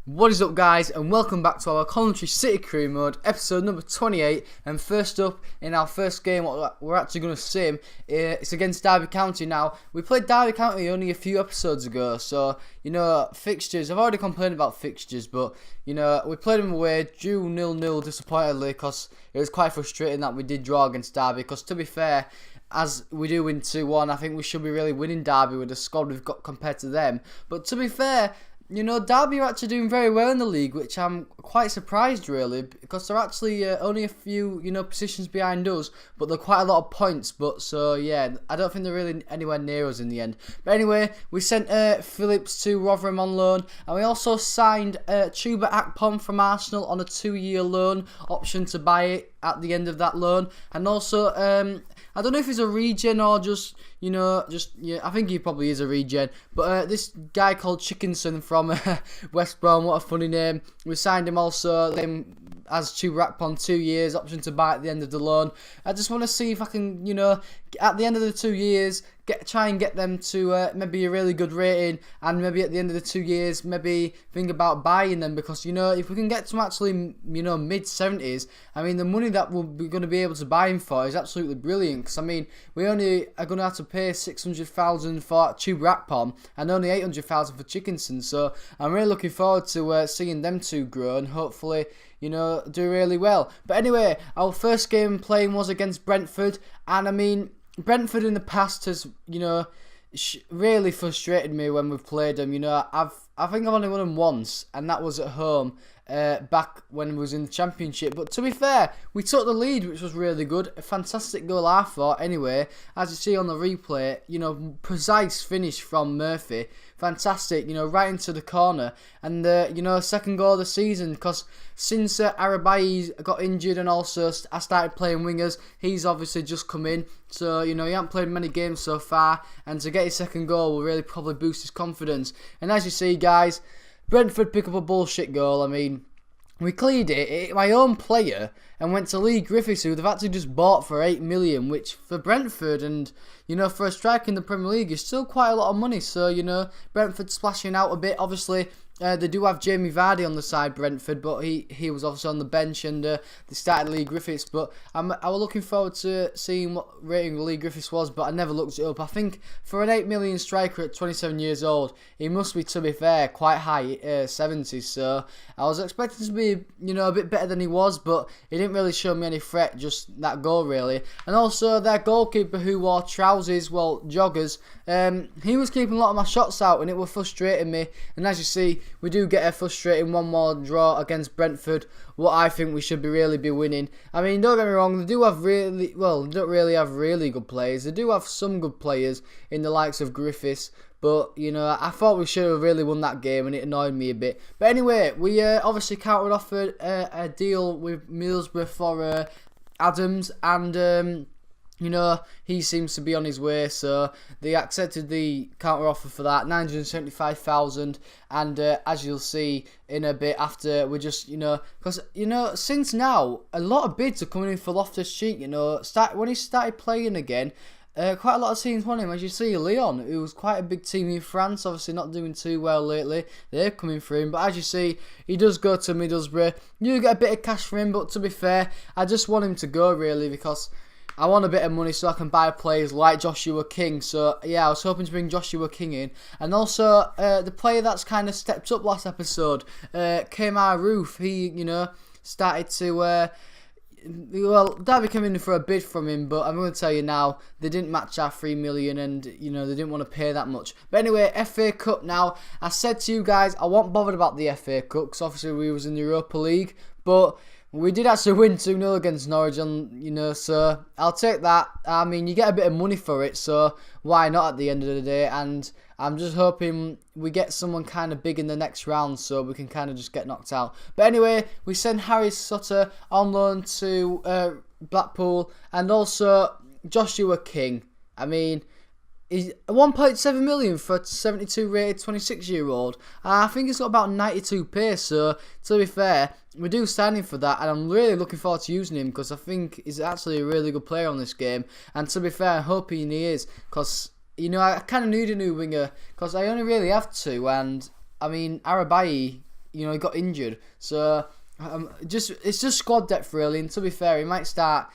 What is up, guys, and welcome back to our Coventry City crew mode, episode number 28. And first up, in our first game, what we're actually going to sim, it's against Derby County. Now, we played Derby County only a few episodes ago, so, fixtures, I've already complained about fixtures, but, we played them away, drew 0-0 disappointedly, because it was quite frustrating that we did draw against Derby, because to be fair, as we do win 2-1, I think we should be really winning Derby with the squad we've got compared to them. But to be fair, Derby are actually doing very well in the league, which I'm quite surprised, really, because they're actually only a few, positions behind us, but they're quite a lot of points. But so, yeah, I don't think they're really anywhere near us in the end. But anyway, we sent Phillips to Rotherham on loan, and we also signed Chuba Akpom from Arsenal on a 2-year loan, option to buy it at the end of that loan. And also, I don't know if he's a regen or I think he probably is a regen. But this guy called Chickenson from West Brom, what a funny name. We signed him also as Chuba Akpom 2 years, option to buy at the end of the loan. I just want to see if I can, at the end of the 2 years, try and get them to maybe a really good rating, and maybe at the end of the 2 years, maybe think about buying them, because if we can get to actually mid-70s, I mean the money that we're going to be able to buy him for is absolutely brilliant. Because we only are going to have to pay 600,000 for Chuba Akpom and only 800,000 for Chickenson. So I'm really looking forward to seeing them two grow and hopefully do really well. But anyway, our first game playing was against Brentford, and Brentford in the past has, really frustrated me when we've played them. I think I've only won them once, and that was at home back when we was in the Championship. But to be fair, we took the lead, which was really good. A fantastic goal, I thought. Anyway, as you see on the replay, precise finish from Murphy. Fantastic, right into the corner. And, second goal of the season, because since Arabai got injured and also I started playing wingers, he's obviously just come in. So, he hasn't played many games so far. And to get his second goal will really probably boost his confidence. And as you see, guys, Brentford pick up a bullshit goal. We cleared it, my own player, and went to Lee Griffiths, who they've actually just bought for 8 million, which for Brentford and, for a striker in the Premier League is still quite a lot of money. So, Brentford splashing out a bit. Obviously, they do have Jamie Vardy on the side, Brentford, but he was obviously on the bench, and they started Lee Griffiths. But I was looking forward to seeing what rating Lee Griffiths was, but I never looked it up. I think for an 8 million striker at 27 years old, he must be, to be fair, quite high, 70s. So I was expecting to be, a bit better than he was, but he didn't really show me any threat, just that goal, really. And also, their goalkeeper, who wore trousers, joggers, he was keeping a lot of my shots out, and it was frustrating me. And as you see, we do get a frustrating 1-1 draw against Brentford, what I think we should really be winning. Don't get me wrong, they do have they don't really have really good players. They do have some good players in the likes of Griffiths, but, I thought we should have really won that game, and it annoyed me a bit. But anyway, we obviously countered offered a deal with Middlesbrough for Adams, and he seems to be on his way, so they accepted the counter offer for that, 975,000. And as you'll see in a bit after, we just, because, since now, a lot of bids are coming in for Loftus-Cheek, when he started playing again. Quite a lot of teams want him. As you see, Lyon, who was quite a big team in France, obviously not doing too well lately, they're coming for him. But as you see, he does go to Middlesbrough. You get a bit of cash for him, but to be fair, I just want him to go, really, because I want a bit of money so I can buy players like Joshua King. So, yeah, I was hoping to bring Joshua King in. And also, the player that's kind of stepped up last episode, Kemar Roof, he, started to... Derby came in for a bid from him, but I'm going to tell you now, they didn't match our 3 million, and, they didn't want to pay that much. But anyway, FA Cup now. I said to you guys, I wasn't bothered about the FA Cup, because obviously we was in the Europa League, but we did actually win 2-0 against Norwich, and, so I'll take that. You get a bit of money for it, so why not at the end of the day? And I'm just hoping we get someone kind of big in the next round so we can kind of just get knocked out. But anyway, we send Harry Sutter on loan to Blackpool, and also Joshua King. He's 1.7 million for a 72 rated 26-year-old. I think he's got about 92 pace, so to be fair, we do sign him for that, and I'm really looking forward to using him, because I think he's actually a really good player on this game. And to be fair, I'm hoping he is, because I kind of need a new winger, because I only really have two, and Arabai he got injured. So it's just squad depth really. And to be fair, he might start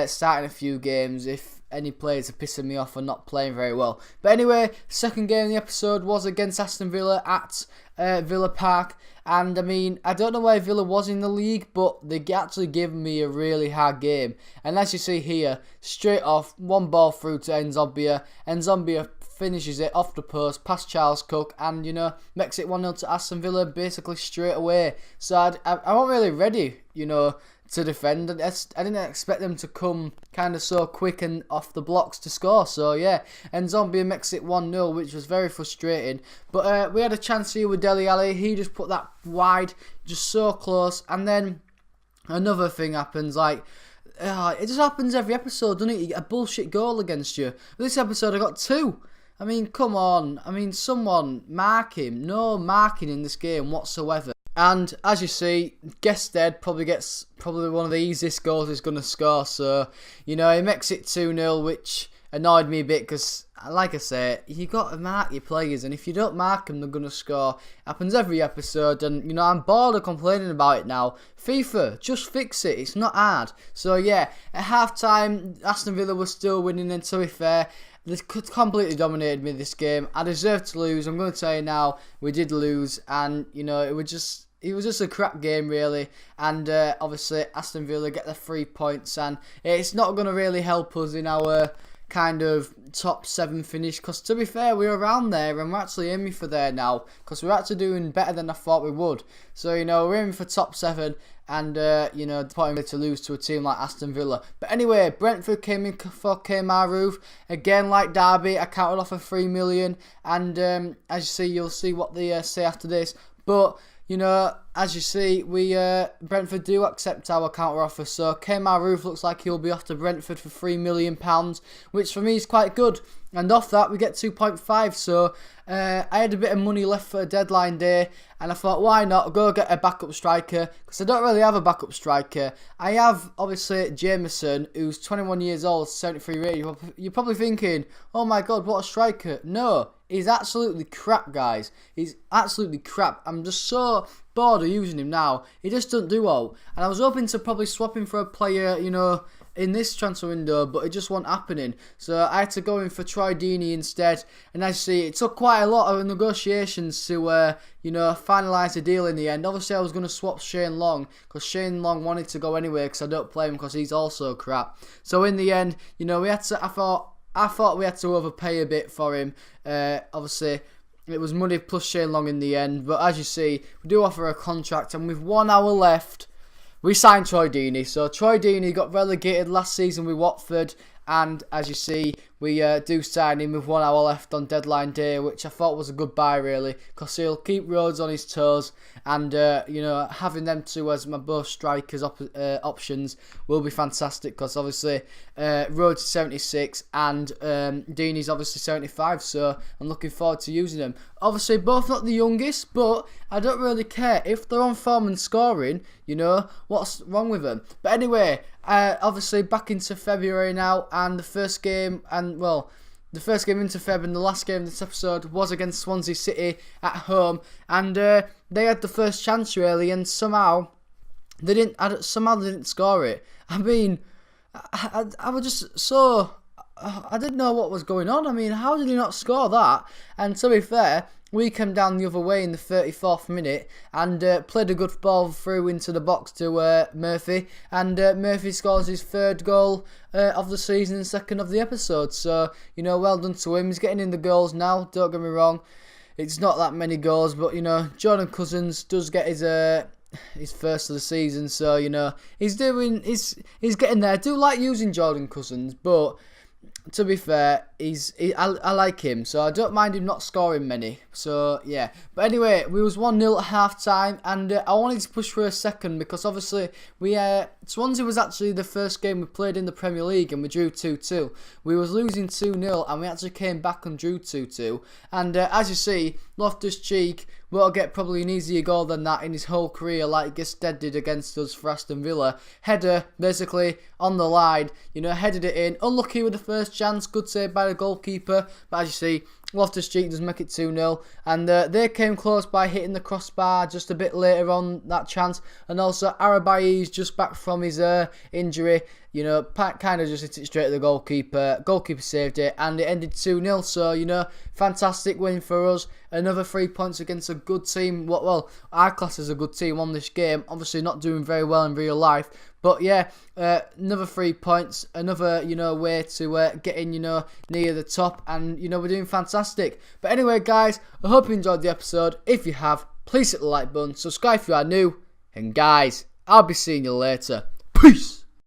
starting a few games if any players are pissing me off and not playing very well. But anyway, second game of the episode was against Aston Villa at Villa Park. And I mean, I don't know where Villa was in the league, but they actually gave me a really hard game. And as you see here, straight off, one ball through to Nzombia. Nzombia finishes it off the post, past Charles Cook, and makes it 1-0 to Aston Villa basically straight away. So I wasn't really ready, to defend. I didn't expect them to come kind of so quick and off the blocks to score. So yeah, and Zombie makes it 1-0, which was very frustrating. But we had a chance here with Dele Alli. He just put that wide, just so close. And then another thing happens, it just happens every episode, doesn't it? You get a bullshit goal against you. This episode I got 2. I mean, come on. I mean, someone mark him. No marking in this game whatsoever. And as you see, Gested probably one of the easiest goals he's going to score. So, he makes it 2-0, which annoyed me a bit because, like I say, you got to mark your players. And if you don't mark them, they're going to score. It happens every episode. And, I'm bored of complaining about it now. FIFA, just fix it. It's not hard. So, yeah, at half-time, Aston Villa was still winning. And to be fair, they completely dominated me this game. I deserved to lose. I'm going to tell you now, we did lose. And, it was just a crap game, really. And obviously, Aston Villa get the 3 points. And it's not going to really help us in our kind of top 7 finish. Because to be fair, we're around there. And we're actually aiming for there now. Because we're actually doing better than I thought we would. So, we're aiming for top 7. And, disappointing to lose to a team like Aston Villa. But anyway, Brentford came in for Kemar Roof. Again, like Derby, I counted off a 3 million. And as you see, you'll see what they say after this. But, as you see, Brentford do accept our counter offer. So Kemar Roof looks like he'll be off to Brentford for £3 million, which for me is quite good. And off that, we get 2.5. So I had a bit of money left for a deadline day. And I thought, why not go get a backup striker? Because I don't really have a backup striker. I have, obviously, Jameson, who's 21 years old, 73 rated. You're probably thinking, oh my God, what a striker. No, he's absolutely crap, guys. He's absolutely crap. I'm just so bored of using him now. He just doesn't do well. And I was hoping to probably swap him for a player, in this transfer window, but it just wasn't happening. So I had to go in for Troy Deeney instead. And as you see, it took quite a lot of negotiations to, finalise the deal in the end. Obviously, I was going to swap Shane Long, because Shane Long wanted to go anyway, because I don't play him, because he's also crap. So in the end, we had to, I thought we had to overpay a bit for him. Obviously, it was money plus Shane Long in the end. But as you see, we do offer a contract, and with 1 hour left, we signed Troy Deeney. So Troy Deeney got relegated last season with Watford. And as you see, we do sign him with 1 hour left on deadline day, which I thought was a good buy, really, because he'll keep Rhodes on his toes. And, having them two as my both strikers options will be fantastic, because obviously Rhodes is 76 and Deeney's obviously 75, so I'm looking forward to using them. Obviously, both not the youngest, but I don't really care. If they're on form and scoring, what's wrong with them? But anyway, obviously back into February now, and the first game into Feb and the last game of this episode was against Swansea City at home, and they had the first chance really, and somehow they didn't score it. I mean, I was just so, I didn't know what was going on. I mean, how did he not score that? And to be fair, we came down the other way in the 34th minute and played a good ball through into the box to Murphy. And Murphy scores his 3rd goal of the season and 2nd of the episode. So, well done to him. He's getting in the goals now, don't get me wrong. It's not that many goals, but, Jordan Cousins does get his first of the season. So, he's getting there. I do like using Jordan Cousins, but to be fair, I like him, so I don't mind him not scoring many. So yeah, but anyway, we was 1-0 at half time, and I wanted to push for a second, because obviously Swansea was actually the first game we played in the Premier League, and we drew 2-2. We was losing 2-0, and we actually came back and drew 2-2. And as you see, Loftus-Cheek will get probably an easier goal than that in his whole career, like Gested did against us for Aston Villa. Header, basically, on the line, headed it in. Unlucky with the first chance, good save by the goalkeeper, but as you see, Loftus-Cheek does make it 2-0, and they came close by hitting the crossbar just a bit later on that chance, and also Arabayi's just back from his injury, you know, kind of just hit it straight at the goalkeeper. Goalkeeper saved it, and it ended 2-0. So, you know, fantastic win for us. Another 3 points against a good team. Well, our class is a good team on this game. Obviously not doing very well in real life. But yeah, another 3 points. Another, you know, way to get in, you know, near the top. And, you know, we're doing fantastic. But anyway, guys, I hope you enjoyed the episode. If you have, please hit the like button. Subscribe if you are new. And guys, I'll be seeing you later. Peace.